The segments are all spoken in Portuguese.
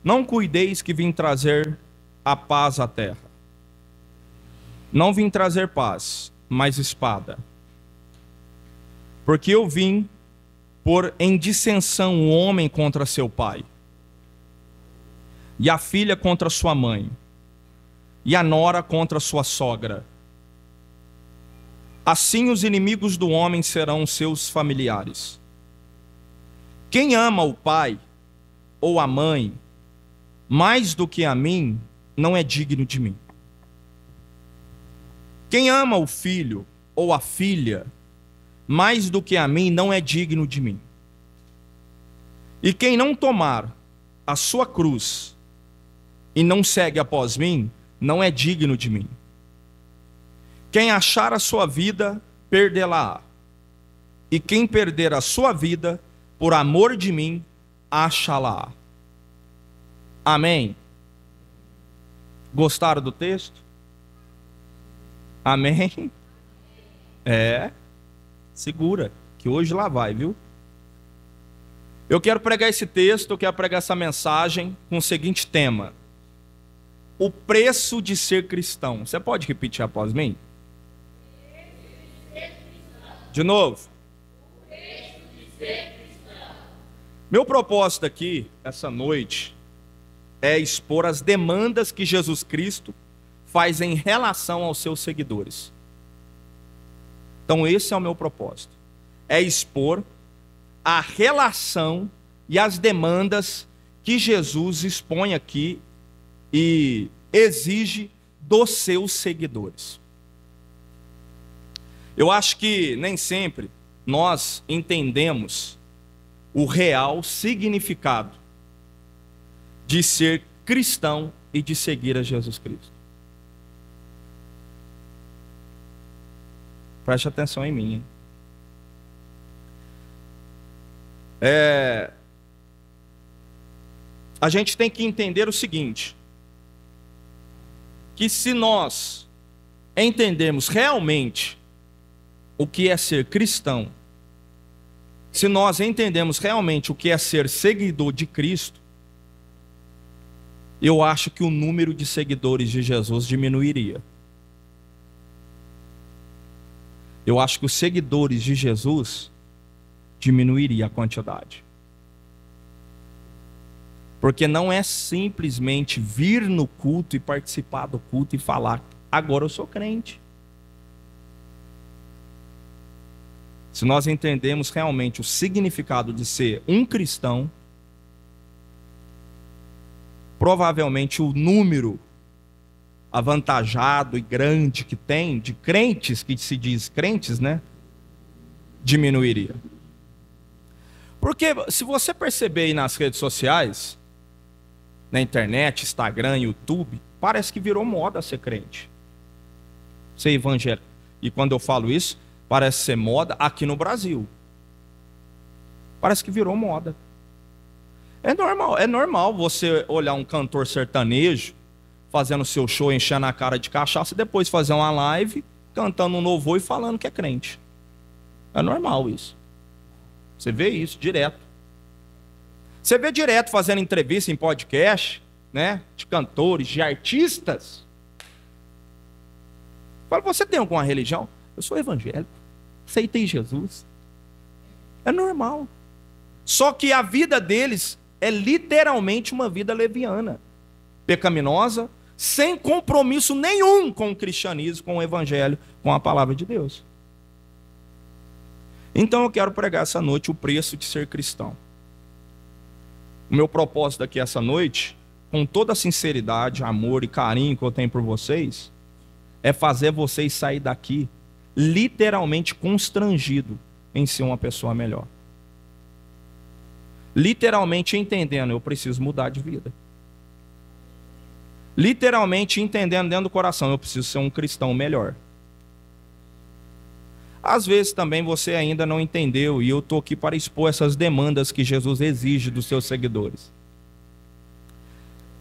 Não cuideis que vim trazer a paz à terra. Não vim trazer paz, mas espada. Porque eu vim pôr em dissensão o homem contra seu pai, e a filha contra sua mãe, e a nora contra sua sogra. Assim os inimigos do homem serão seus familiares. Quem ama o pai ou a mãe mais do que a mim, não é digno de mim. Quem ama o filho ou a filha mais do que a mim, não é digno de mim. E quem não tomar a sua cruz e não segue após mim, não é digno de mim. Quem achar a sua vida, perdê-la-á. E quem perder a sua vida, por amor de mim, achá-la-á. Amém? Gostaram do texto? Amém? Segura, que hoje lá vai, viu? Eu quero pregar esse texto, eu quero pregar essa mensagem com o seguinte tema: o preço de ser cristão. Você pode repetir após mim? De novo. O preço de ser cristão. Meu propósito aqui, essa noite, é expor as demandas que Jesus Cristo faz em relação aos seus seguidores. Então esse é o meu propósito. É expor a relação e as demandas que Jesus expõe aqui e exige dos seus seguidores. Eu acho que nem sempre nós entendemos o real significado de ser cristão e de seguir a Jesus Cristo. Preste atenção em mim, hein? A gente tem que entender o seguinte: que se nós entendermos realmente o que é ser cristão, se nós entendemos realmente o que é ser seguidor de Cristo, eu acho que o número de seguidores de Jesus diminuiria. Eu acho que os seguidores de Jesus diminuiria a quantidade. Porque não é simplesmente vir no culto e participar do culto e falar: agora eu sou crente. Se nós entendemos realmente o significado de ser um cristão, provavelmente o número avantajado e grande que tem de crentes, que se diz crentes, né, diminuiria. Porque se você perceber aí nas redes sociais, na internet, Instagram, YouTube, parece que virou moda ser crente, ser evangélico. E quando eu falo isso, parece ser moda aqui no Brasil. Parece que virou moda. É normal você olhar um cantor sertanejo fazendo seu show, enchendo a cara de cachaça, e depois fazer uma live cantando um louvor e falando que é crente. É normal isso. Você vê isso direto. Você vê direto fazendo entrevista em podcast, né, de cantores, de artistas. Fala: você tem alguma religião? Eu sou evangélico, aceitei Jesus. É normal. Só que a vida deles é literalmente uma vida leviana, pecaminosa, sem compromisso nenhum com o cristianismo, com o evangelho, com a palavra de Deus. Então eu quero pregar essa noite o preço de ser cristão. O meu propósito aqui essa noite, com toda a sinceridade, amor e carinho que eu tenho por vocês, é fazer vocês sair daqui literalmente constrangido em ser uma pessoa melhor. Literalmente entendendo: eu preciso mudar de vida. Literalmente entendendo dentro do coração: eu preciso ser um cristão melhor. Às vezes também você ainda não entendeu, e eu estou aqui para expor essas demandas que Jesus exige dos seus seguidores.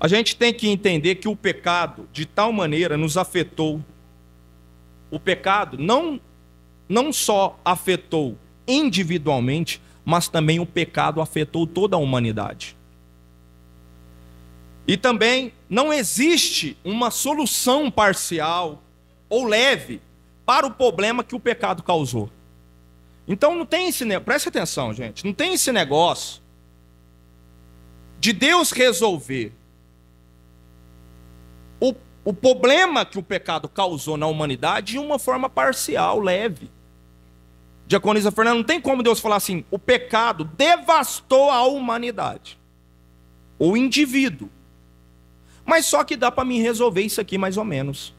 A gente tem que entender que o pecado de tal maneira nos afetou. O pecado não só afetou individualmente, mas também o pecado afetou toda a humanidade. E também não existe uma solução parcial ou leve para o problema que o pecado causou. Então não tem esse negócio, preste atenção, gente, não tem esse negócio de Deus resolver o problema que o pecado causou na humanidade de uma forma parcial, leve. Diaconisa Fernanda, não tem como Deus falar assim, o pecado devastou a humanidade, o indivíduo. Mas só que dá para mim resolver isso aqui mais ou menos.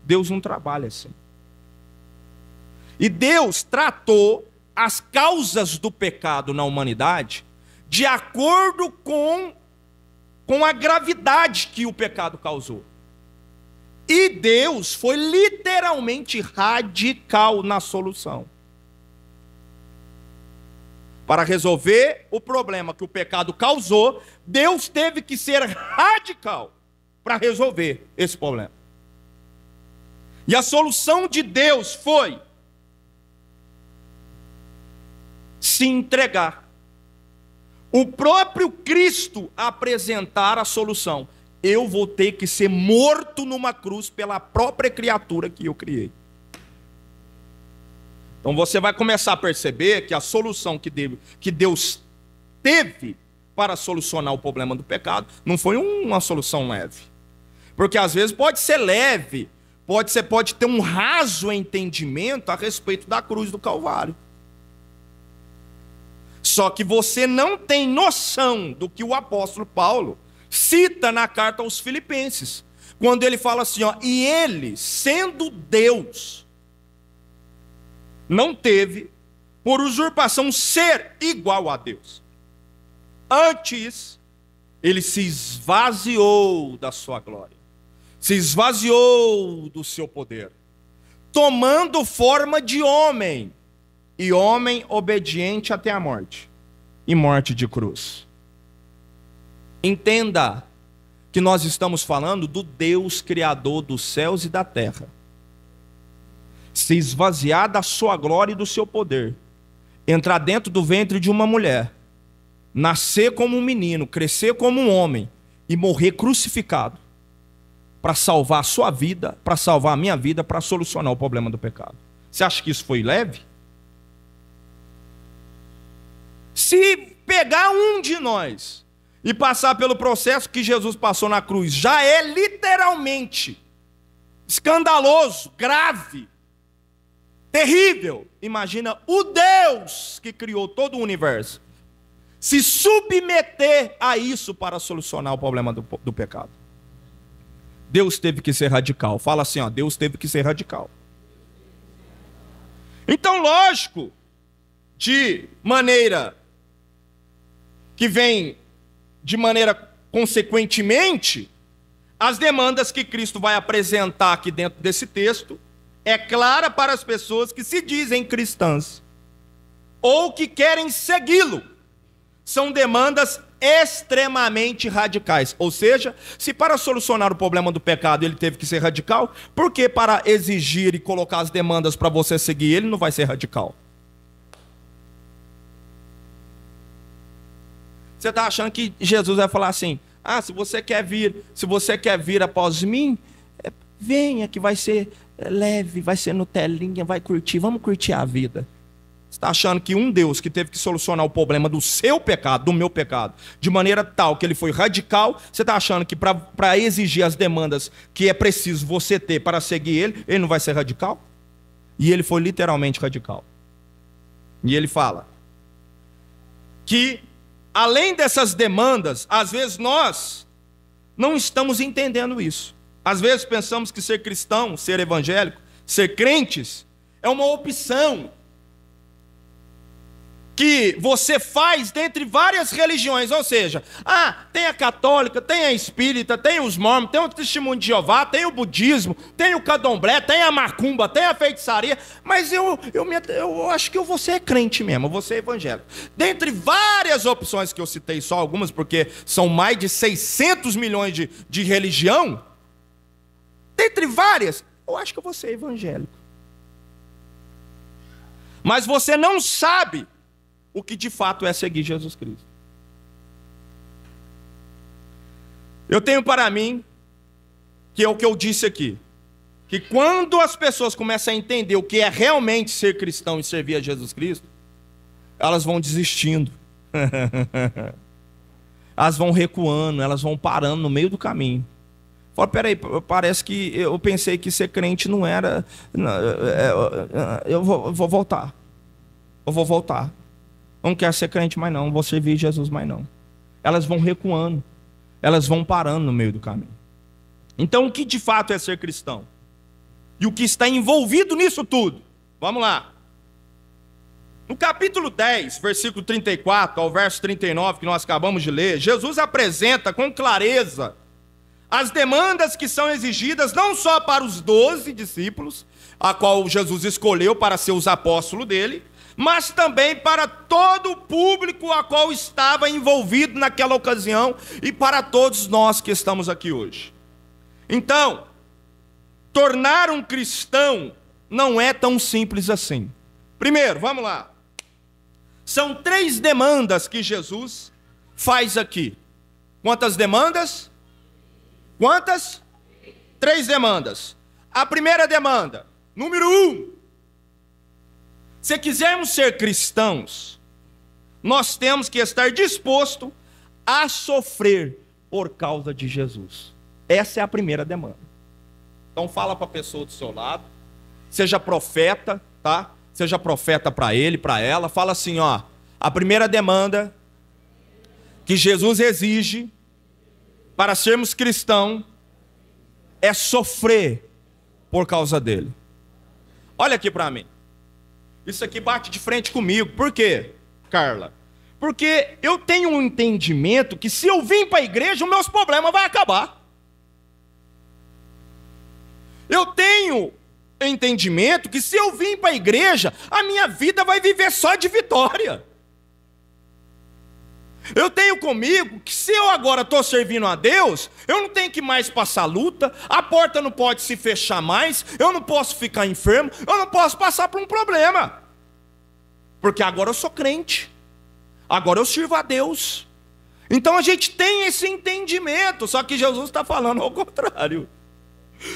Deus não trabalha assim. E Deus tratou as causas do pecado na humanidade de acordo com a gravidade que o pecado causou. E Deus foi literalmente radical na solução. Para resolver o problema que o pecado causou, Deus teve que ser radical para resolver esse problema. E a solução de Deus foi se entregar. O próprio Cristo apresentar a solução. Eu vou ter que ser morto numa cruz pela própria criatura que eu criei. Então você vai começar a perceber que a solução que Deus teve para solucionar o problema do pecado não foi uma solução leve. Porque às vezes pode ser leve, pode ter um raso entendimento a respeito da cruz do Calvário. Só que você não tem noção do que o apóstolo Paulo cita na carta aos Filipenses, quando ele fala assim, ó, e ele, sendo Deus, não teve por usurpação ser igual a Deus. Antes, ele se esvaziou da sua glória, se esvaziou do seu poder, tomando forma de homem, e homem obediente até a morte, e morte de cruz. Entenda que nós estamos falando do Deus criador dos céus e da terra. Se esvaziar da sua glória e do seu poder, entrar dentro do ventre de uma mulher, nascer como um menino, crescer como um homem e morrer crucificado para salvar a sua vida, para salvar a minha vida, para solucionar o problema do pecado. Você acha que isso foi leve? Se pegar um de nós e passar pelo processo que Jesus passou na cruz, já é literalmente escandaloso, grave, terrível. Imagina o Deus que criou todo o universo se submeter a isso para solucionar o problema do pecado. Deus teve que ser radical. Fala assim, ó, Deus teve que ser radical. Então, lógico, de maneira que vem de maneira consequentemente, as demandas que Cristo vai apresentar aqui dentro desse texto é clara para as pessoas que se dizem cristãs ou que querem segui-lo. São demandas extremamente radicais. Ou seja, se para solucionar o problema do pecado ele teve que ser radical, por que para exigir e colocar as demandas para você seguir ele não vai ser radical? Você está achando que Jesus vai falar assim, se você quer vir após mim, venha que vai ser leve, vai ser Nutelinha, vai curtir, vamos curtir a vida. Você está achando que um Deus que teve que solucionar o problema do seu pecado, do meu pecado, de maneira tal que ele foi radical, você está achando que para exigir as demandas que é preciso você ter para seguir ele não vai ser radical? E ele foi literalmente radical. E ele fala que além dessas demandas, às vezes nós não estamos entendendo isso. Às vezes pensamos que ser cristão, ser evangélico, ser crentes, é uma opção que você faz dentre várias religiões. Ou seja, tem a católica, tem a espírita, tem os mormons, tem o testemunho de Jeová, tem o budismo, tem o candomblé, tem a macumba, tem a feitiçaria, mas eu acho que eu vou ser crente mesmo, eu vou ser evangélico. Dentre várias opções que eu citei, só algumas, porque são mais de 600 milhões de religião, dentre várias, eu acho que eu vou ser evangélico. Mas você não sabe o que de fato é seguir Jesus Cristo. Eu tenho para mim, que é o que eu disse aqui, que quando as pessoas começam a entender o que é realmente ser cristão e servir a Jesus Cristo, elas vão desistindo. Elas vão recuando, elas vão parando no meio do caminho. Fala, peraí, parece que eu pensei que ser crente não era... Eu vou voltar. Eu vou voltar. Eu não quero ser crente mais não, não vou servir Jesus mais não. Elas vão recuando. Elas vão parando no meio do caminho. Então, o que de fato é ser cristão? E o que está envolvido nisso tudo? Vamos lá. No capítulo 10, versículo 34 ao verso 39, que nós acabamos de ler, Jesus apresenta com clareza as demandas que são exigidas não só para os 12 discípulos, a qual Jesus escolheu para ser os apóstolos dele, mas também para todo o público a qual estava envolvido naquela ocasião e para todos nós que estamos aqui hoje. Então, tornar um cristão não é tão simples assim. Primeiro, vamos lá. São 3 demandas que Jesus faz aqui. Quantas demandas? Quantas? 3 demandas. A primeira demanda, número 1. Se quisermos ser cristãos, nós temos que estar disposto a sofrer por causa de Jesus. Essa é a primeira demanda. Então fala para a pessoa do seu lado, seja profeta, tá? Seja profeta para ele, para ela, fala assim, ó, a primeira demanda que Jesus exige para sermos cristãos é sofrer por causa dele. Olha aqui para mim. Isso aqui bate de frente comigo. Por quê, Carla? Porque eu tenho um entendimento que se eu vim para a igreja, os meus problemas vão acabar. Eu tenho entendimento que se eu vim para a igreja, a minha vida vai viver só de vitória. Eu tenho comigo que se eu agora estou servindo a Deus, eu não tenho que mais passar luta, a porta não pode se fechar mais, eu não posso ficar enfermo, eu não posso passar por um problema. Porque agora eu sou crente, agora eu sirvo a Deus. Então a gente tem esse entendimento, só que Jesus está falando ao contrário.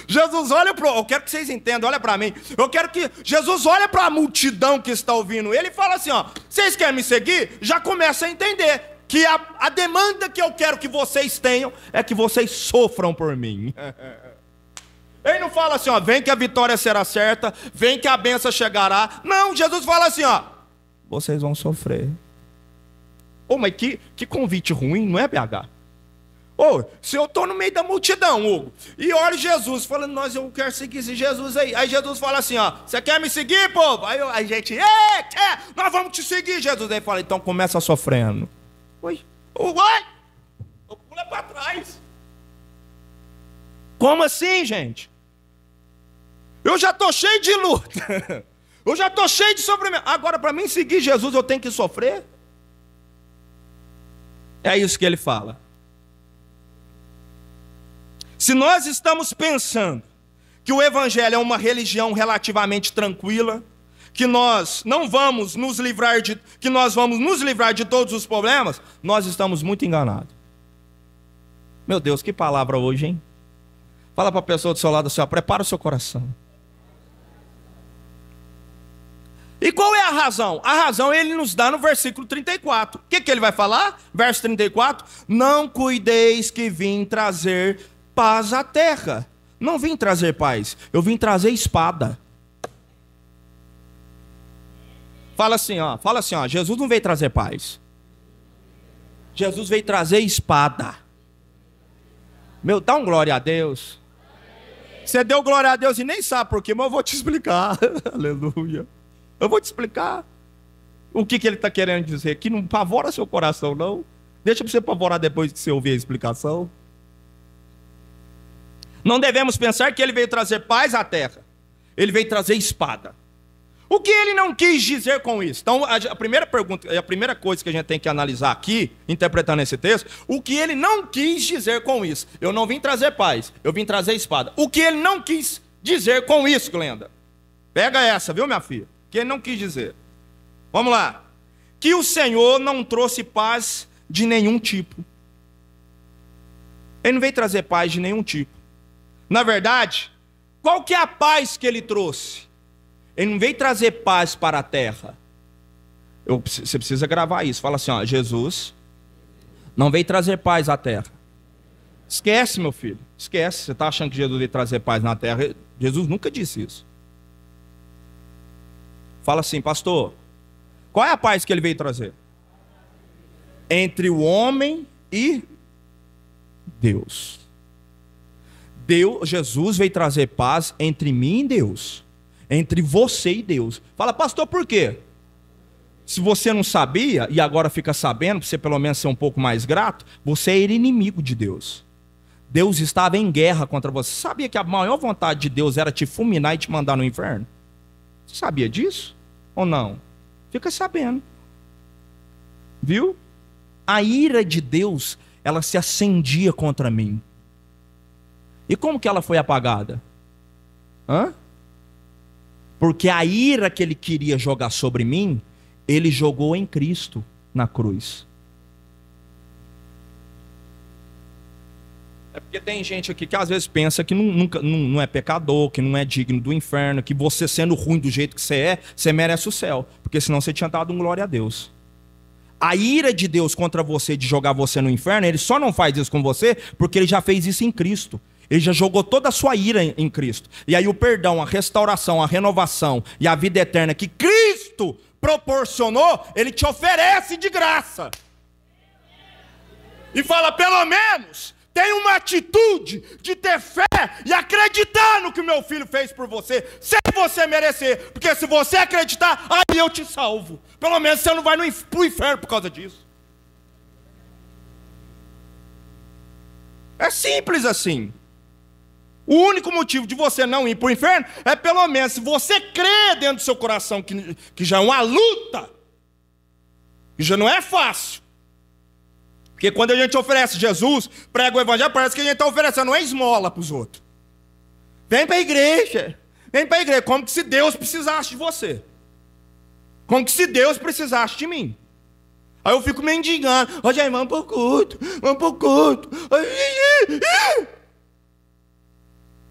Jesus olha para... Eu quero que vocês entendam, olha para mim. Eu quero que Jesus olha para a multidão que está ouvindo ele e fala assim, ó, vocês querem me seguir? Já começa a entender que a demanda que eu quero que vocês tenham é que vocês sofram por mim. Ele não fala assim, ó, vem que a vitória será certa, vem que a bênção chegará. Não, Jesus fala assim, ó, vocês vão sofrer. Oh, mas que convite ruim, não é, BH? Oh, se eu estou no meio da multidão, Hugo, e olho Jesus falando, eu quero seguir esse Jesus aí. Aí Jesus fala assim, ó, você quer me seguir, povo? Aí a gente, nós vamos te seguir, Jesus. Aí fala, então começa sofrendo. Oi, eu pulo para trás. Como assim, gente? Eu já estou cheio de luta. Eu já estou cheio de sofrimento. Agora, para mim seguir Jesus, eu tenho que sofrer? É isso que ele fala. Se nós estamos pensando que o evangelho é uma religião relativamente tranquila, que nós não vamos nos livrar de todos os problemas, nós estamos muito enganados. Meu Deus, que palavra hoje, hein? Fala para a pessoa do seu lado assim, ó, prepara o seu coração. E qual é a razão? A razão ele nos dá no versículo 34. O que ele vai falar? Verso 34. Não cuideis que vim trazer paz à terra. Não vim trazer paz, eu vim trazer espada. Fala assim, ó, Jesus não veio trazer paz. Jesus veio trazer espada. Meu, dá um glória a Deus. Você deu glória a Deus e nem sabe por quê, mas eu vou te explicar. Aleluia. Eu vou te explicar o que ele está querendo dizer. Que não pavora seu coração, não. Deixa para você pavorar depois que você ouvir a explicação. Não devemos pensar que ele veio trazer paz à terra. Ele veio trazer espada. O que ele não quis dizer com isso? Então, a primeira pergunta, a primeira coisa que a gente tem que analisar aqui, interpretando esse texto, o que ele não quis dizer com isso? Eu não vim trazer paz, eu vim trazer espada. O que ele não quis dizer com isso, Glenda? Pega essa, viu, minha filha? O que ele não quis dizer. Vamos lá. Que o Senhor não trouxe paz de nenhum tipo. Ele não veio trazer paz de nenhum tipo. Na verdade, qual que é a paz que ele trouxe? Ele não veio trazer paz para a terra. Você precisa gravar isso. Fala assim, ó, Jesus não veio trazer paz à terra. Esquece, meu filho. Esquece. Você está achando que Jesus veio trazer paz na terra? Jesus nunca disse isso. Fala assim, pastor, qual é a paz que ele veio trazer? Entre o homem e Deus. Jesus veio trazer paz entre mim e Deus. Entre você e Deus. Fala, pastor, por quê? Se você não sabia, e agora fica sabendo, para você pelo menos ser um pouco mais grato, você era inimigo de Deus. Deus estava em guerra contra você. Você sabia que a maior vontade de Deus era te fulminar e te mandar no inferno? Você sabia disso? Ou não? Fica sabendo. Viu? A ira de Deus, ela se acendia contra mim. E como que ela foi apagada? Porque a ira que ele queria jogar sobre mim, ele jogou em Cristo na cruz. É porque tem gente aqui que às vezes pensa que não é pecador, que não é digno do inferno, que você sendo ruim do jeito que você é, você merece o céu. Porque senão você tinha dado um glória a Deus. A ira de Deus contra você de jogar você no inferno, ele só não faz isso com você porque ele já fez isso em Cristo. Ele já jogou toda a sua ira em Cristo. E aí o perdão, a restauração, a renovação e a vida eterna que Cristo proporcionou, ele te oferece de graça. E fala, pelo menos, tem uma atitude de ter fé e acreditar no que o meu filho fez por você, sem você merecer. Porque se você acreditar, aí eu te salvo. Pelo menos você não vai pro inferno por causa disso. É simples assim. O único motivo de você não ir para o inferno é pelo menos se você crê dentro do seu coração que já é uma luta, que já não é fácil. Porque quando a gente oferece Jesus, prega o evangelho, parece que a gente está oferecendo uma esmola para os outros. Vem para a igreja, como que se Deus precisasse de você. Como que se Deus precisasse de mim. Aí eu fico mendigando, Rogério, vamos para o culto.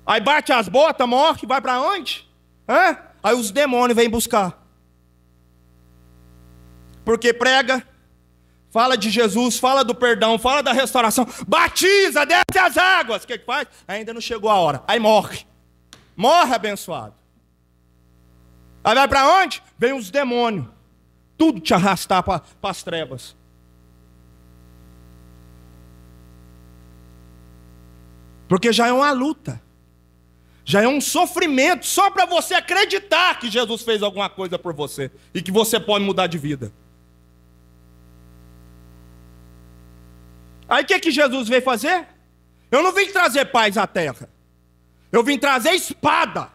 Aí bate as botas, morre, vai para onde? Aí os demônios vêm buscar. Porque prega, fala de Jesus, fala do perdão, fala da restauração, batiza, desce as águas. O que faz? Ainda não chegou a hora. Aí morre. Morre abençoado. Aí vai para onde? Vem os demônios. Tudo te arrastar para as trevas. Porque já é uma luta. Já é um sofrimento só para você acreditar que Jesus fez alguma coisa por você e que você pode mudar de vida. Aí o que Jesus veio fazer? Eu não vim trazer paz à terra. Eu vim trazer espada.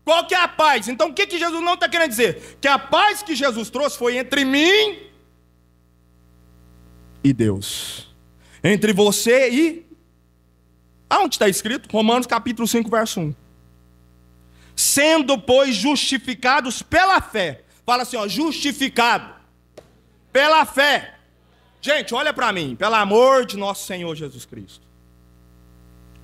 Qual que é a paz? Então o que Jesus não está querendo dizer? Que a paz que Jesus trouxe foi entre mim e Deus. Entre você e... Aonde está escrito? Romanos capítulo 5, verso 1. Sendo, pois, justificados pela fé. Fala assim, ó, justificado pela fé. Gente, olha para mim, pelo amor de nosso Senhor Jesus Cristo.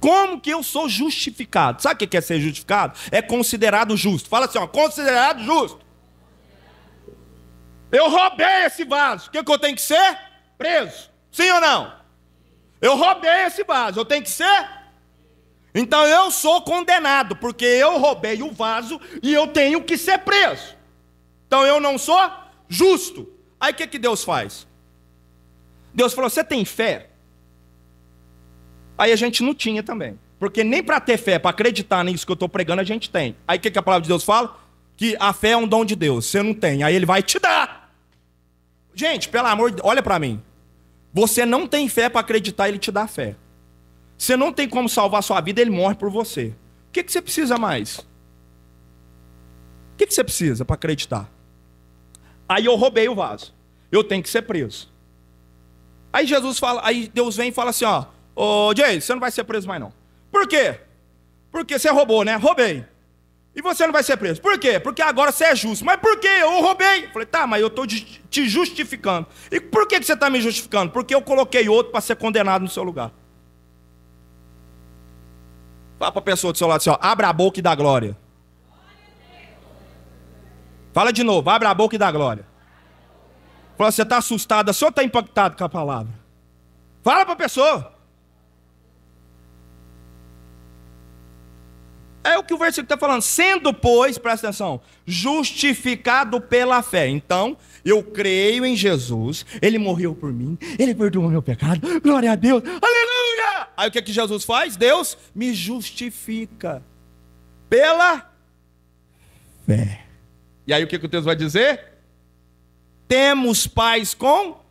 Como que eu sou justificado? Sabe o que é ser justificado? É considerado justo. Fala assim, ó, considerado justo. Eu roubei esse vaso. O que eu tenho que ser? Preso. Sim ou não? Eu roubei esse vaso, eu tenho que ser? Então eu sou condenado, porque eu roubei o vaso e eu tenho que ser preso. Então eu não sou justo. Aí o que Deus faz? Deus falou, você tem fé? Aí a gente não tinha também. Porque nem para ter fé, para acreditar nisso que eu estou pregando, a gente tem. Aí o que a palavra de Deus fala? Que a fé é um dom de Deus, você não tem, aí Ele vai te dar. Gente, pelo amor de Deus, olha para mim. Você não tem fé para acreditar, Ele te dá fé. Você não tem como salvar a sua vida, Ele morre por você. O que você precisa mais? O que você precisa para acreditar? Aí eu roubei o vaso. Eu tenho que ser preso. Aí Jesus fala, aí Deus vem e fala assim, ó, ô Jay, você não vai ser preso mais não. Por quê? Porque você roubou, né? Roubei. E você não vai ser preso. Por quê? Porque agora você é justo. Mas por quê? Eu roubei. Eu falei, tá, mas eu estou te justificando. E por que você está me justificando? Porque eu coloquei outro para ser condenado no seu lugar. Fala para a pessoa do seu lado assim, ó, abra a boca e dá glória. Fala de novo, abra a boca e dá glória. Fala, você está assustado, o senhor está impactado com a palavra. Fala para a pessoa. É o que o versículo está falando. Sendo, pois, presta atenção, justificado pela fé. Então, eu creio em Jesus. Ele morreu por mim. Ele perdoou meu pecado. Glória a Deus. Aleluia! Aí o que Jesus faz? Deus me justifica pela fé. E aí o que Deus vai dizer? Temos paz com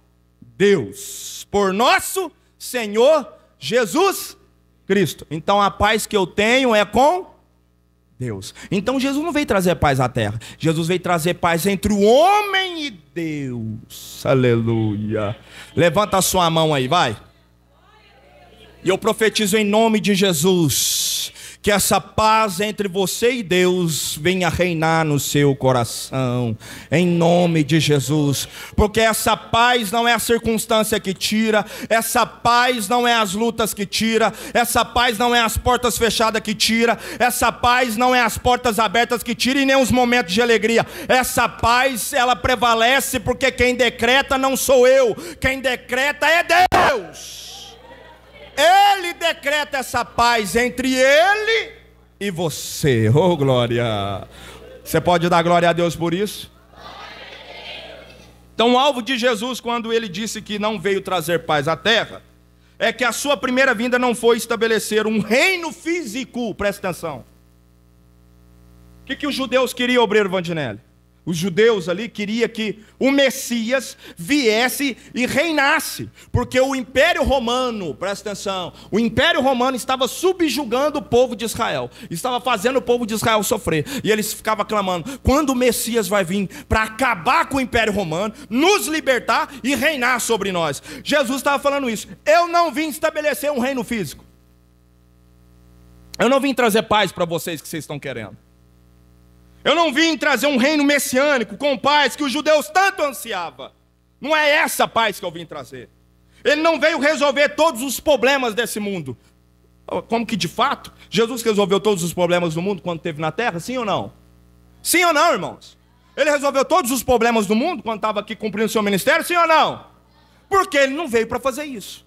Deus, por nosso Senhor Jesus Cristo. Então a paz que eu tenho é com Deus. Então Jesus não veio trazer paz à terra. Jesus veio trazer paz entre o homem e Deus. Aleluia. Levanta a sua mão aí, vai. E eu profetizo em nome de Jesus que essa paz entre você e Deus venha reinar no seu coração, em nome de Jesus, porque essa paz não é a circunstância que tira, essa paz não é as lutas que tira, essa paz não é as portas fechadas que tira, essa paz não é as portas abertas que tira e nem os momentos de alegria. Essa paz, ela prevalece porque quem decreta não sou eu, quem decreta é Deus. Ele decreta essa paz entre ele e você. Oh, glória! Você pode dar glória a Deus por isso? Então o alvo de Jesus, quando ele disse que não veio trazer paz à terra, é que a sua primeira vinda não foi estabelecer um reino físico. Presta atenção. O que os judeus queriam, obreiro Vandinelli? Os judeus ali queriam que o Messias viesse e reinasse, porque o Império Romano, presta atenção, o Império Romano estava subjugando o povo de Israel, estava fazendo o povo de Israel sofrer, e eles ficavam clamando, quando o Messias vai vir para acabar com o Império Romano, nos libertar e reinar sobre nós? Jesus estava falando isso, eu não vim estabelecer um reino físico, eu não vim trazer paz para vocês que vocês estão querendo. Eu não vim trazer um reino messiânico com paz que os judeus tanto ansiavam. Não é essa paz que eu vim trazer. Ele não veio resolver todos os problemas desse mundo. Como que de fato, Jesus resolveu todos os problemas do mundo quando esteve na terra? Sim ou não? Sim ou não, irmãos? Ele resolveu todos os problemas do mundo quando estava aqui cumprindo seu ministério? Sim ou não? Porque ele não veio para fazer isso.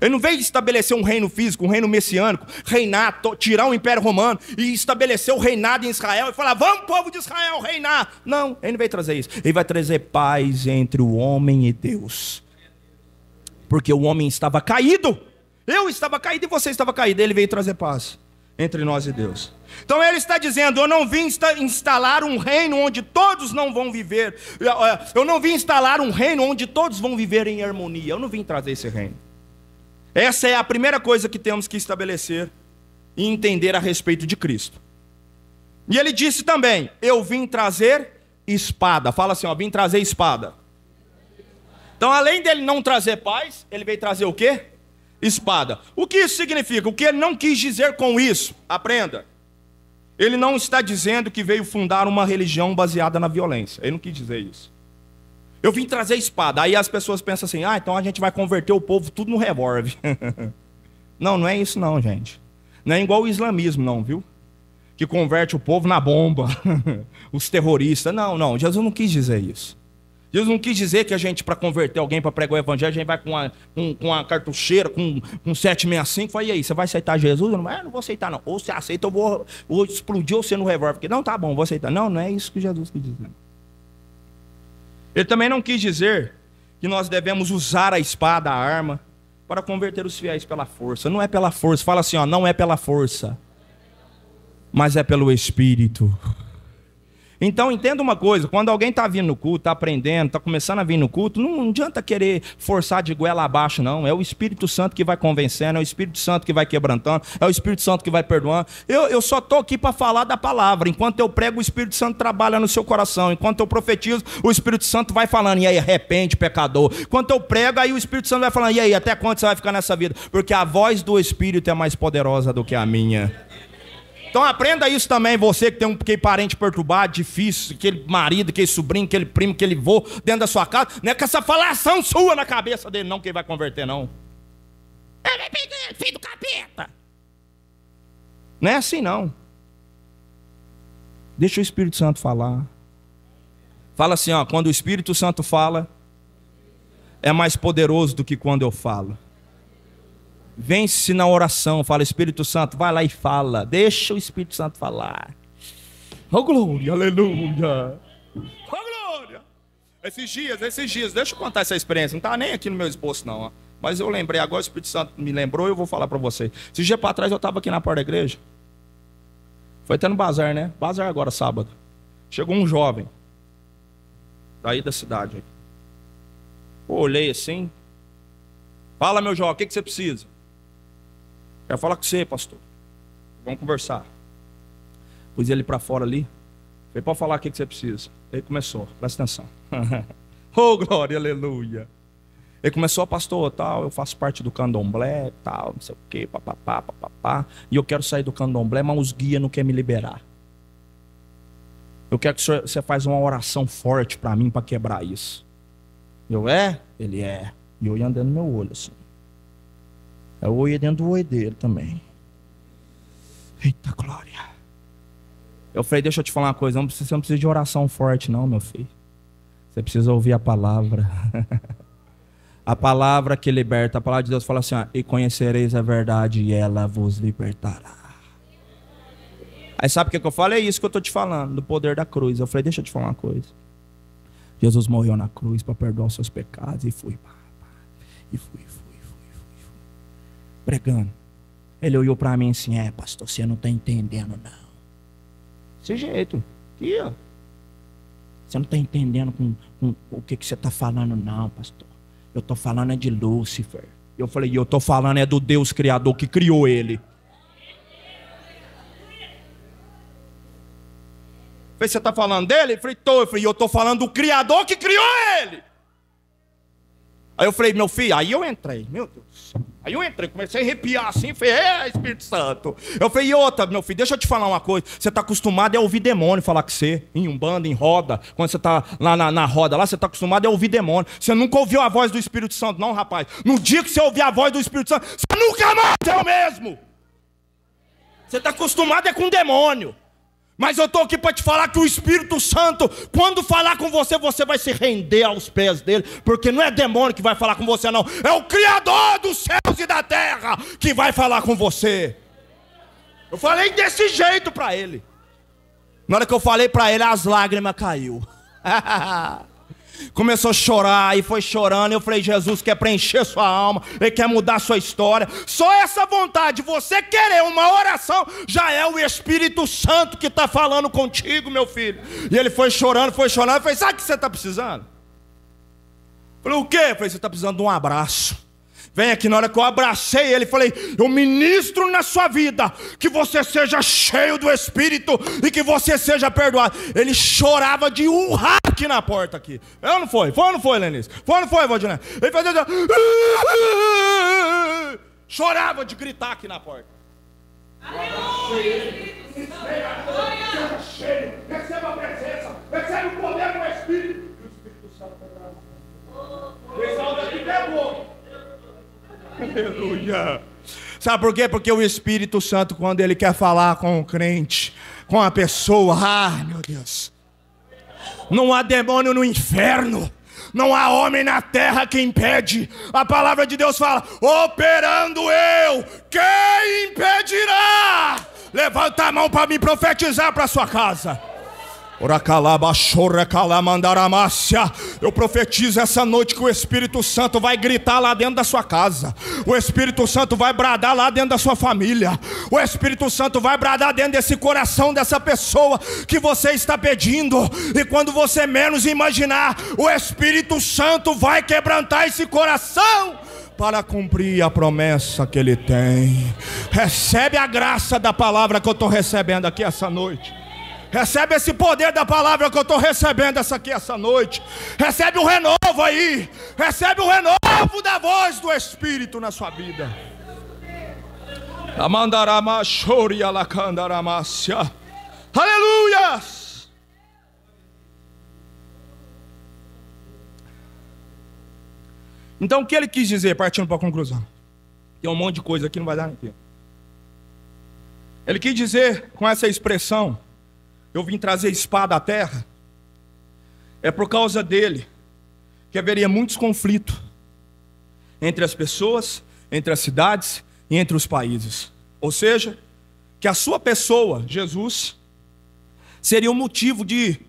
Ele não veio estabelecer um reino físico, um reino messiânico, reinar, tirar o Império Romano e estabelecer o reinado em Israel e falar, vamos povo de Israel reinar. Não, ele não veio trazer isso. Ele vai trazer paz entre o homem e Deus. Porque o homem estava caído. Eu estava caído e você estava caído. Ele veio trazer paz entre nós e Deus. Então ele está dizendo, eu não vim instalar um reino onde todos não vão viver. Eu não vim instalar um reino onde todos vão viver em harmonia. Eu não vim trazer esse reino. Essa é a primeira coisa que temos que estabelecer e entender a respeito de Cristo. E ele disse também, eu vim trazer espada. Fala assim, ó, vim trazer espada. Então, além dele não trazer paz, ele veio trazer o quê? Espada. O que isso significa? O que ele não quis dizer com isso? Aprenda. Ele não está dizendo que veio fundar uma religião baseada na violência. Ele não quis dizer isso. Eu vim trazer espada. Aí as pessoas pensam assim, então a gente vai converter o povo tudo no revólver. Não, não é isso não, gente. Não é igual o islamismo não, viu? Que converte o povo na bomba. Os terroristas. Não, Jesus não quis dizer isso. Jesus não quis dizer que a gente, para converter alguém, para pregar o evangelho, a gente vai com uma cartucheira, com 765, fala, e aí, você vai aceitar Jesus? Não vou aceitar não. Ou você aceita, eu vou explodir você no revólver. Porque, não, tá bom, vou aceitar. Não é isso que Jesus quis dizer. Ele também não quis dizer que nós devemos usar a espada, a arma, para converter os fiéis pela força. Não é pela força. Fala assim, ó, não é pela força, mas é pelo Espírito. Então entenda uma coisa, quando alguém está vindo no culto, está aprendendo, está começando a vir no culto, não adianta querer forçar de goela abaixo não, é o Espírito Santo que vai convencendo, é o Espírito Santo que vai quebrantando, é o Espírito Santo que vai perdoando. Eu só estou aqui para falar da palavra, enquanto eu prego o Espírito Santo trabalha no seu coração, enquanto eu profetizo o Espírito Santo vai falando, e aí arrepende pecador, enquanto eu prego aí o Espírito Santo vai falando, e aí até quando você vai ficar nessa vida, porque a voz do Espírito é mais poderosa do que a minha. Então aprenda isso também, você que tem aquele parente perturbado, difícil, aquele marido, aquele sobrinho, aquele primo, aquele vô dentro da sua casa, não é com essa falação sua na cabeça dele não que ele vai converter não. Filho do capeta. Não é assim não. Deixa o Espírito Santo falar. Fala assim, ó, quando o Espírito Santo fala, é mais poderoso do que quando eu falo. Vence na oração, fala, Espírito Santo, vai lá e fala. Deixa o Espírito Santo falar. Oh glória, aleluia. Oh glória. Esses dias, deixa eu contar essa experiência. Não tá nem aqui no meu esboço não, ó. Mas eu lembrei agora, o Espírito Santo me lembrou e eu vou falar para você. Esses dias para trás eu estava aqui na porta da igreja. Foi até no bazar, né? Bazar agora, sábado. Chegou um jovem. Daí da cidade. Eu olhei assim. Fala, meu jovem, o que você precisa? Quero falar com você, pastor. Vamos conversar. Pus ele para fora ali. Falei, pode falar o que você precisa. Ele começou, presta atenção. Oh, glória, aleluia. Ele começou, pastor, tal, eu faço parte do candomblé, tal, não sei o quê, papapá, papapá. E eu quero sair do candomblé, mas os guias não querem me liberar. Eu quero que você faça uma oração forte para mim, para quebrar isso. Ele é. E eu ia andando no meu olho assim. Eu ia dentro do olho dele também. Eita glória. Eu falei, deixa eu te falar uma coisa, você não precisa de oração forte não, meu filho. Você precisa ouvir a palavra. A palavra que liberta, a palavra de Deus fala assim, ó, e conhecereis a verdade e ela vos libertará. Aí sabe o que eu falei? É isso que eu estou te falando, do poder da cruz. Eu falei, deixa eu te falar uma coisa. Jesus morreu na cruz para perdoar os seus pecados e fui. E fui. Pregando. Ele olhou para mim assim, pastor, você não está entendendo não. Desse jeito. Aqui, ó. Você não está entendendo com o que você está falando não, pastor. Eu estou falando é de Lúcifer. Eu falei, eu estou falando é do Deus Criador que criou ele. Você está falando dele? Eu falei, tô. Eu falei, eu estou falando do Criador que criou ele. Aí eu falei, meu filho, aí eu entrei, meu Deus. Aí eu entrei, comecei a arrepiar assim, falei, Espírito Santo. Eu falei, e outra, meu filho, deixa eu te falar uma coisa. Você está acostumado a ouvir demônio falar com você, em umbanda, em roda. Quando você está lá na roda, lá você está acostumado a ouvir demônio. Você nunca ouviu a voz do Espírito Santo, não, rapaz. No dia que você ouvir a voz do Espírito Santo, você nunca mais é o mesmo. Você está acostumado com demônio. Mas eu estou aqui para te falar que o Espírito Santo, quando falar com você, você vai se render aos pés dele, porque não é demônio que vai falar com você não, é o Criador dos céus e da terra que vai falar com você. Eu falei desse jeito para ele. Na hora que eu falei para ele, as lágrimas caiu. Começou a chorar e foi chorando. Eu falei, Jesus quer preencher sua alma, Ele quer mudar sua história. Só essa vontade, você querer uma oração, já é o Espírito Santo que está falando contigo, meu filho. E ele foi chorando. Eu falei, sabe o que você está precisando? Eu falei, o quê? Eu falei, você está precisando de um abraço. Vem aqui. Na hora que eu abracei ele, falei, eu ministro na sua vida que você seja cheio do Espírito e que você seja perdoado. Ele chorava de urrar aqui na porta aqui. Não foi? Foi ou não foi, Lenice? Foi ou não foi, Valdinei? Ele fazia assim, chorava de gritar aqui na porta. Aleluia! Seja cheio, receba a presença, recebe o poder do Espírito. E o Espírito Santo vai dar. Esse alto aqui pegou. Aleluia. Sabe por quê? Porque o Espírito Santo, quando ele quer falar com o crente, com a pessoa, meu Deus, não há demônio no inferno, não há homem na terra que impede. A palavra de Deus fala, operando eu, quem impedirá? Levanta a mão para me profetizar para sua casa. Eu profetizo essa noite que o Espírito Santo vai gritar lá dentro da sua casa. O Espírito Santo vai bradar lá dentro da sua família. O Espírito Santo vai bradar dentro desse coração dessa pessoa que você está pedindo. E quando você menos imaginar, o Espírito Santo vai quebrantar esse coração para cumprir a promessa que ele tem. Recebe a graça da palavra que eu estou recebendo aqui essa noite. Recebe esse poder da palavra que eu estou recebendo essa noite. Recebe o renovo aí. Recebe o renovo da voz do Espírito na sua vida. Aleluia. Então o que ele quis dizer, partindo para a conclusão? Tem um monte de coisa aqui, não vai dar nem tempo. Ele quis dizer com essa expressão, eu vim trazer espada à terra, é por causa dele que haveria muitos conflitos entre as pessoas, entre as cidades e entre os países. Ou seja, que a sua pessoa, Jesus, seria um motivo de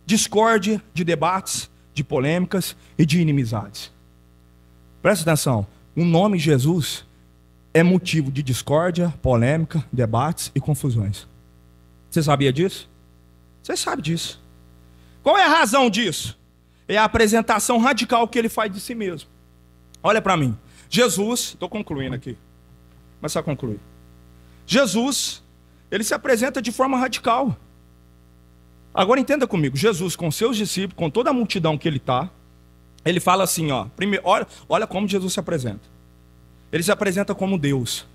discórdia, de debates, de polêmicas e de inimizades. Presta atenção, o nome Jesus é motivo de discórdia, polêmica, debates e confusões. Você sabia disso? Você sabe disso. Qual é a razão disso? É a apresentação radical que ele faz de si mesmo. Olha para mim. Jesus, estou concluindo aqui. Mas só concluir. Jesus, ele se apresenta de forma radical. Agora entenda comigo. Jesus, com seus discípulos, com toda a multidão que ele está, ele fala assim, ó. Primeiro, olha como Jesus se apresenta. Ele se apresenta como Deus.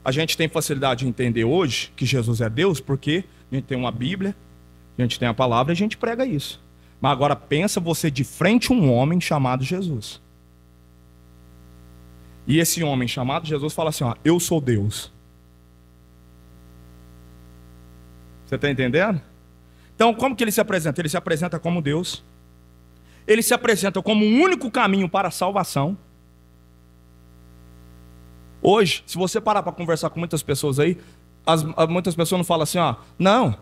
A gente tem facilidade de entender hoje que Jesus é Deus porque a gente tem uma Bíblia, a gente tem a palavra e a gente prega isso. Mas agora pensa você de frente a um homem chamado Jesus. E esse homem chamado Jesus fala assim, ó, eu sou Deus. Você está entendendo? Então como que ele se apresenta? Ele se apresenta como Deus. Ele se apresenta como o único caminho para a salvação. Hoje, se você parar para conversar com muitas pessoas aí, muitas pessoas não falam assim, ó, não.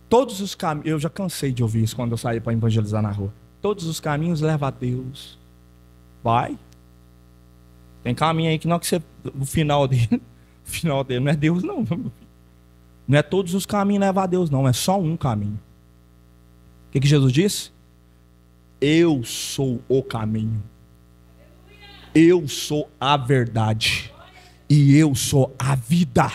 Todos os caminhos, eu já cansei de ouvir isso quando eu saí para evangelizar na rua. Todos os caminhos levam a Deus. Vai. Tem caminho aí que não que você, o final dele não é Deus não. Não é todos os caminhos levam a Deus não, é só um caminho. O que Jesus disse? Eu sou o caminho. Eu sou a verdade. E eu sou a vida.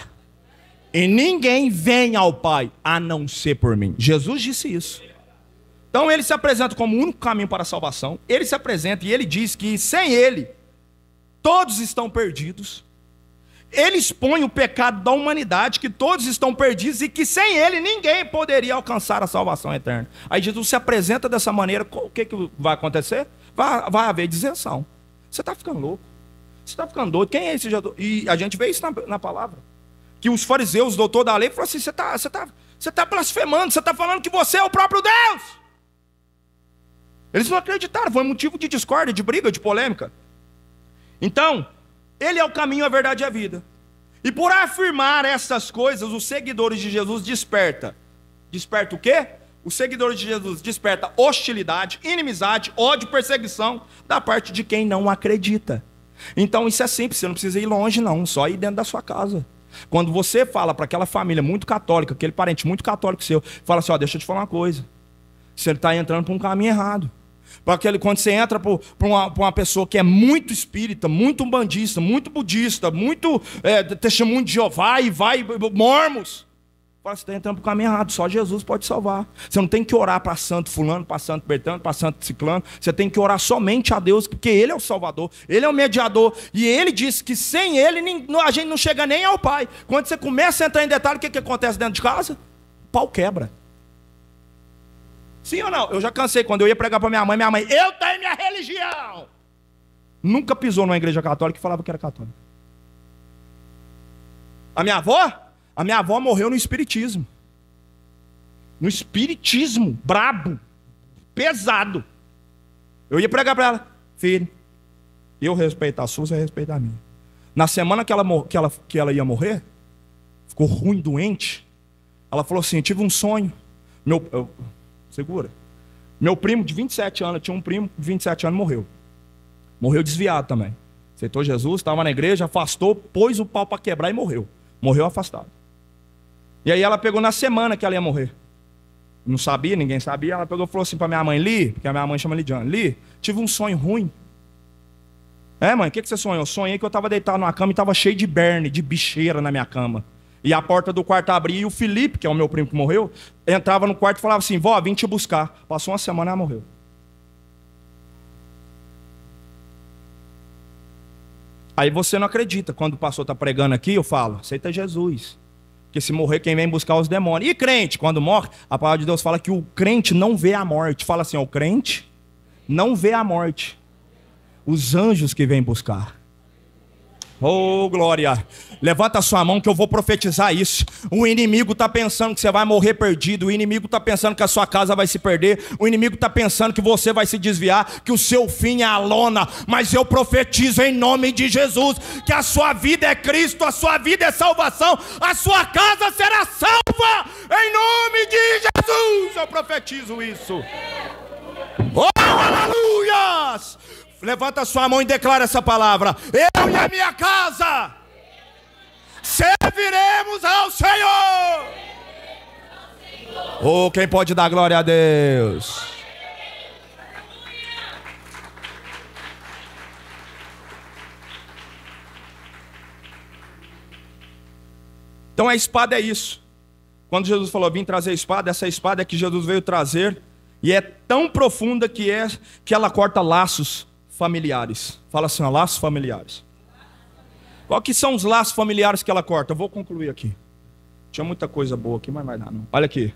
E ninguém vem ao Pai a não ser por mim. Jesus disse isso. Então ele se apresenta como o único caminho para a salvação. Ele se apresenta e ele diz que sem ele, todos estão perdidos. Ele expõe o pecado da humanidade, que todos estão perdidos e que sem ele ninguém poderia alcançar a salvação eterna. Aí Jesus se apresenta dessa maneira, o que vai acontecer? Vai haver disenção. Você está ficando louco. Você está ficando doido. Quem é esse Jesus? E a gente vê isso na palavra. Que os fariseus, o doutor da lei, falaram assim, você tá blasfemando, você está falando que você é o próprio Deus. Eles não acreditaram, foi motivo de discórdia, de briga, de polêmica. Então, ele é o caminho, a verdade e a vida. E por afirmar essas coisas, os seguidores de Jesus desperta. Desperta o quê? Os seguidores de Jesus desperta hostilidade, inimizade, ódio, perseguição da parte de quem não acredita. Então isso é simples, você não precisa ir longe não, só ir dentro da sua casa. Quando você fala para aquela família muito católica, aquele parente muito católico seu, fala assim, ó, deixa eu te falar uma coisa. Você está entrando para um caminho errado. Quando você entra para uma pessoa que é muito espírita, muito umbandista, muito budista, muito testemunho de Jeová e vai mormos, fala, você está entrando para o caminho errado, só Jesus pode salvar. Você não tem que orar para santo fulano, para santo bertano, para santo ciclano. Você tem que orar somente a Deus, porque Ele é o Salvador, Ele é o mediador. E Ele disse que sem Ele a gente não chega nem ao Pai. Quando você começa a entrar em detalhe, o que acontece dentro de casa? O pau quebra. Sim ou não? Eu já cansei, quando eu ia pregar para minha mãe, eu tenho minha religião. Nunca pisou numa igreja católica e falava que era católica. A minha avó morreu no espiritismo. No espiritismo, brabo, pesado. Eu ia pregar para ela, filho, eu respeito a sua, você respeita a minha. Na semana que ela ia morrer, ficou ruim, doente, ela falou assim, eu tive um sonho. Segura. Meu primo de 27 anos, tinha um primo de 27 anos, morreu. Morreu desviado também. Aceitou Jesus, estava na igreja, afastou, pôs o pau para quebrar e morreu. Morreu afastado. E aí ela pegou na semana que ela ia morrer. Não sabia, ninguém sabia. Ela pegou e falou assim para minha mãe, Li, porque a minha mãe chama Lidiane, Li, tive um sonho ruim. Mãe, o que você sonhou? Eu sonhei que eu estava deitado numa cama e estava cheio de berne, de bicheira na minha cama. E a porta do quarto abria e o Felipe, que é o meu primo que morreu, entrava no quarto e falava assim, vó, vim te buscar. Passou uma semana e ela morreu. Aí você não acredita. Quando o pastor está pregando aqui, eu falo, aceita Jesus. Porque se morrer, quem vem buscar os demônios. E crente, quando morre, a palavra de Deus fala que o crente não vê a morte. Fala assim, ó, o crente não vê a morte. Os anjos que vêm buscar. Oh, glória. Levanta a sua mão que eu vou profetizar isso. O inimigo está pensando que você vai morrer perdido. O inimigo está pensando que a sua casa vai se perder. O inimigo está pensando que você vai se desviar, que o seu fim é a lona. Mas eu profetizo em nome de Jesus que a sua vida é Cristo, a sua vida é salvação, a sua casa será salva em nome de Jesus. Eu profetizo isso. Oh, aleluias! Levanta a sua mão e declara essa palavra: eu e a minha casa serviremos ao Senhor. Oh, quem pode dar glória a Deus? Então a espada é isso. Quando Jesus falou, vim trazer a espada, essa espada é que Jesus veio trazer. E é tão profunda que ela corta laços familiares. Fala assim, ó, laços familiares. Qual que são os laços familiares que ela corta? Eu vou concluir aqui. Tinha muita coisa boa aqui, mas vai dar não. Olha aqui.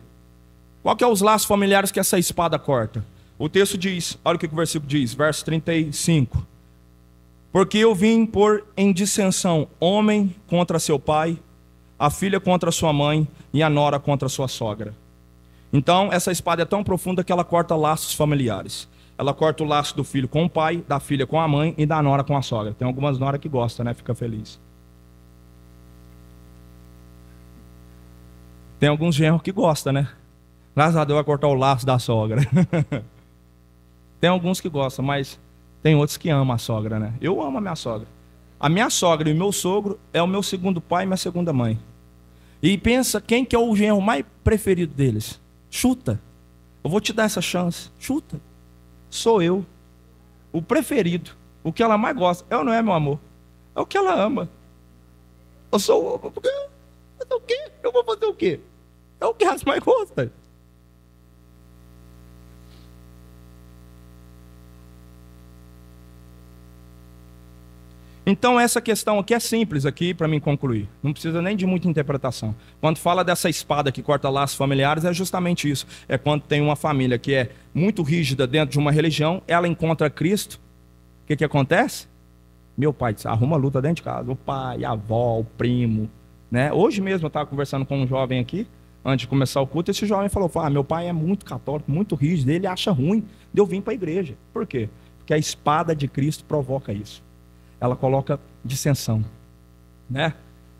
Qual que é os laços familiares que essa espada corta? O texto diz, olha o que o versículo diz, verso 35. Porque eu vim pôr em dissensão homem contra seu pai, a filha contra sua mãe e a nora contra sua sogra. Então, essa espada é tão profunda que ela corta laços familiares. Ela corta o laço do filho com o pai, da filha com a mãe e da nora com a sogra. Tem algumas noras que gostam, né? Fica feliz. Tem alguns genros que gostam, né? Graças a Deus vai cortar o laço da sogra. Tem alguns que gostam, mas tem outros que amam a sogra, né? Eu amo a minha sogra. A minha sogra e o meu sogro é o meu segundo pai e minha segunda mãe. E pensa quem que é o genro mais preferido deles. Chuta. Eu vou te dar essa chance. Chuta. Sou eu. O preferido. O que ela mais gosta. É ou não é, meu amor? É o que ela ama. Eu sou... Fazer o quê? Eu vou fazer o quê? É o que ela mais gosta. Então essa questão aqui é simples aqui para mim concluir. Não precisa nem de muita interpretação. Quando fala dessa espada que corta laços familiares, é justamente isso. É quando tem uma família que é muito rígida dentro de uma religião, ela encontra Cristo. O que acontece? Meu pai arruma luta dentro de casa. O pai, a avó, o primo. Né? Hoje mesmo eu estava conversando com um jovem aqui, antes de começar o culto, esse jovem falou, meu pai é muito católico, muito rígido, ele acha ruim de eu vir para a igreja. Por quê? Porque a espada de Cristo provoca isso. Ela coloca dissensão, né?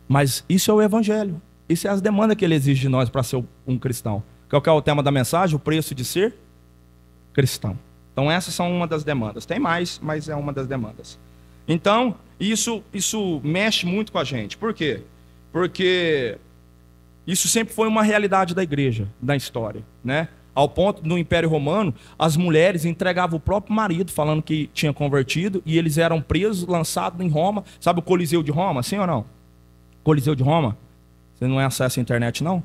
Mas isso é o evangelho. Isso é as demandas que ele exige de nós para ser um cristão. Qual que é o tema da mensagem? O preço de ser cristão. Então essas são uma das demandas. Tem mais, mas é uma das demandas. Então, isso mexe muito com a gente. Por quê? Porque isso sempre foi uma realidade da igreja, da história, né? Ao ponto, no Império Romano, as mulheres entregavam o próprio marido, falando que tinha convertido, e eles eram presos, lançados em Roma. Sabe o Coliseu de Roma, sim ou não? Coliseu de Roma? Você não é acesso à internet, não?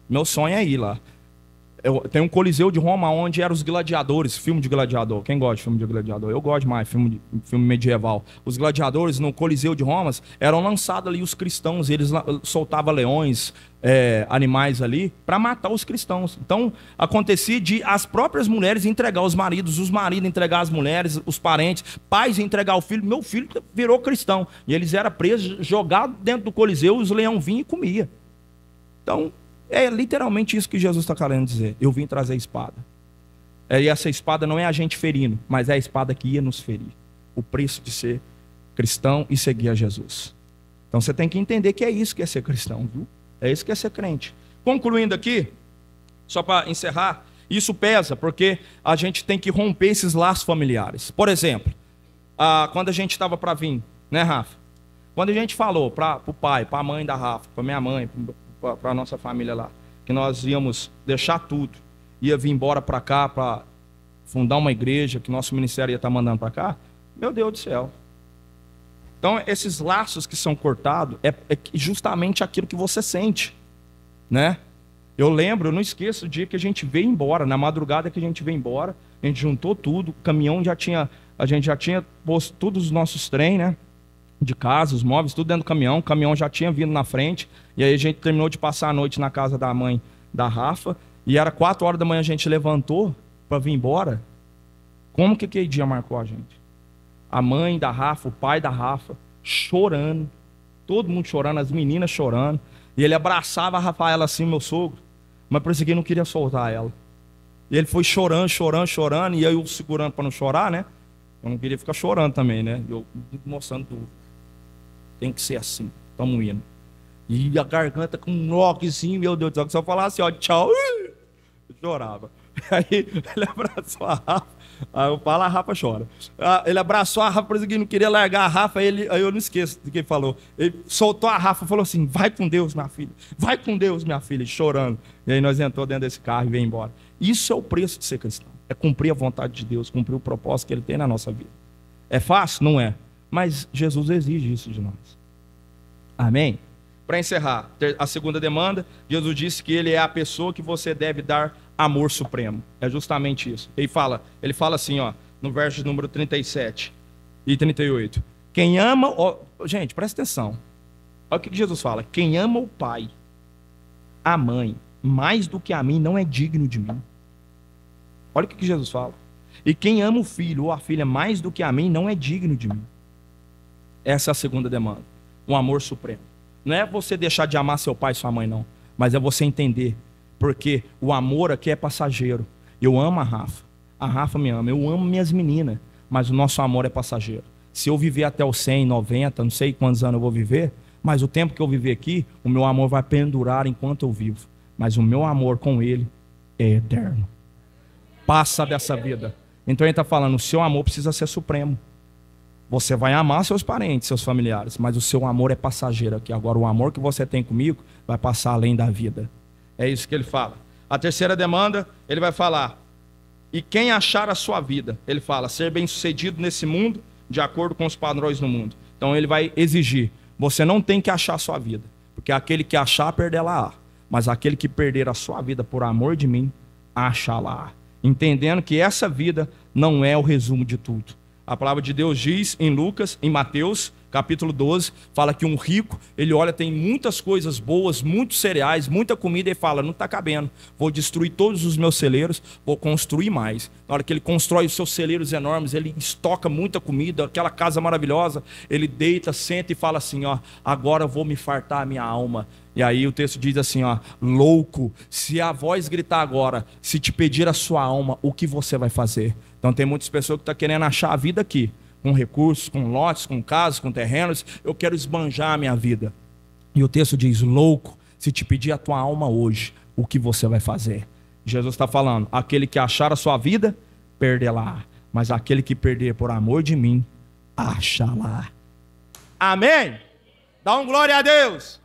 Meu sonho é ir lá. Tem um Coliseu de Roma onde eram os gladiadores, filme de gladiador. Quem gosta de filme de gladiador? Eu gosto mais, filme medieval. Os gladiadores no Coliseu de Roma eram lançados ali os cristãos, eles soltavam leões, animais ali, para matar os cristãos. Então, acontecia de as próprias mulheres entregar os maridos entregar as mulheres, os parentes, pais entregar o filho. Meu filho virou cristão. E eles eram presos, jogados dentro do Coliseu, e os leões vinham e comiam. Então, é literalmente isso que Jesus está querendo dizer. Eu vim trazer a espada. E essa espada não é a gente ferindo, mas é a espada que ia nos ferir. O preço de ser cristão e seguir a Jesus. Então você tem que entender que é isso que é ser cristão, viu? É isso que é ser crente. Concluindo aqui, só para encerrar, isso pesa porque a gente tem que romper esses laços familiares. Por exemplo, quando a gente estava para vir, né, Rafa? Quando a gente falou para o pai, para a mãe da Rafa, para minha mãe, para a nossa família lá, que nós íamos deixar tudo, ia vir embora para cá para fundar uma igreja, que nosso ministério ia estar mandando para cá, meu Deus do céu. Então esses laços que são cortados é justamente aquilo que você sente, né? Eu não esqueço o dia que a gente veio embora, na madrugada que a gente veio embora, a gente juntou tudo, o caminhão a gente já tinha posto todos os nossos trem, né? De casa, os móveis, tudo dentro do caminhão. O caminhão já tinha vindo na frente. E aí a gente terminou de passar a noite na casa da mãe da Rafa. E era 4 horas da manhã, a gente levantou para vir embora. Como que aquele dia marcou a gente? A mãe da Rafa, o pai da Rafa, chorando, todo mundo chorando, as meninas chorando, e ele abraçava a Rafaela assim, meu sogro, mas parecia que ele não queria soltar ela. E ele foi chorando, chorando, chorando, e eu segurando para não chorar, né? Eu não queria ficar chorando também, né? Eu mostrando tudo. Tem que ser assim, tamo indo. E a garganta com um nó assim, meu Deus do céu, que se eu falasse, ó, tchau, eu chorava. Aí ele abraçou a Rafa. Aí eu falo, a Rafa chora. Ele abraçou a Rafa, parecia que não queria largar a Rafa. Aí eu não esqueço do que ele falou. Ele soltou a Rafa e falou assim: vai com Deus, minha filha. Vai com Deus, minha filha, chorando. E aí nós entramos dentro desse carro e veio embora. Isso é o preço de ser cristão. É cumprir a vontade de Deus, cumprir o propósito que Ele tem na nossa vida. É fácil? Não é. Mas Jesus exige isso de nós. Amém? Para encerrar, a segunda demanda, Jesus disse que Ele é a pessoa que você deve dar amor supremo. É justamente isso. Ele fala assim, ó, no verso número 37 e 38. Quem ama... Ó, gente, presta atenção. Olha o que Jesus fala. Quem ama o pai, a mãe, mais do que a mim, não é digno de mim. Olha o que Jesus fala. E quem ama o filho ou a filha mais do que a mim, não é digno de mim. Essa é a segunda demanda. Um amor supremo. Não é você deixar de amar seu pai e sua mãe, não. Mas é você entender. Porque o amor aqui é passageiro. Eu amo a Rafa me ama. Eu amo minhas meninas. Mas o nosso amor é passageiro. Se eu viver até os 100, 90, não sei quantos anos eu vou viver, mas o tempo que eu viver aqui, o meu amor vai pendurar enquanto eu vivo. Mas o meu amor com Ele é eterno. Passa dessa vida. Então ele está falando, o seu amor precisa ser supremo. Você vai amar seus parentes, seus familiares, mas o seu amor é passageiro aqui. Agora, o amor que você tem comigo vai passar além da vida. É isso que ele fala. A terceira demanda, ele vai falar, e quem achar a sua vida? Ele fala, ser bem-sucedido nesse mundo, de acordo com os padrões do mundo. Então ele vai exigir, você não tem que achar a sua vida, porque aquele que achar, perder-la-á. Mas aquele que perder a sua vida por amor de mim, achá-la-á. Entendendo que essa vida não é o resumo de tudo. A palavra de Deus diz em Lucas, em Mateus, capítulo 12, fala que um rico, ele olha, tem muitas coisas boas, muitos cereais, muita comida, e fala, não está cabendo, vou destruir todos os meus celeiros, vou construir mais. Na hora que ele constrói os seus celeiros enormes, ele estoca muita comida, aquela casa maravilhosa, ele deita, senta e fala assim, ó, agora eu vou me fartar a minha alma. E aí o texto diz assim, ó, louco, se a voz gritar agora, se te pedir a sua alma, o que você vai fazer? Então tem muitas pessoas que estão querendo achar a vida aqui, com recursos, com lotes, com casas, com terrenos, eu quero esbanjar a minha vida. E o texto diz, louco, se te pedir a tua alma hoje, o que você vai fazer? Jesus está falando, aquele que achar a sua vida, perdê-la, mas aquele que perder por amor de mim, acha-la. Amém? Dá um glória a Deus.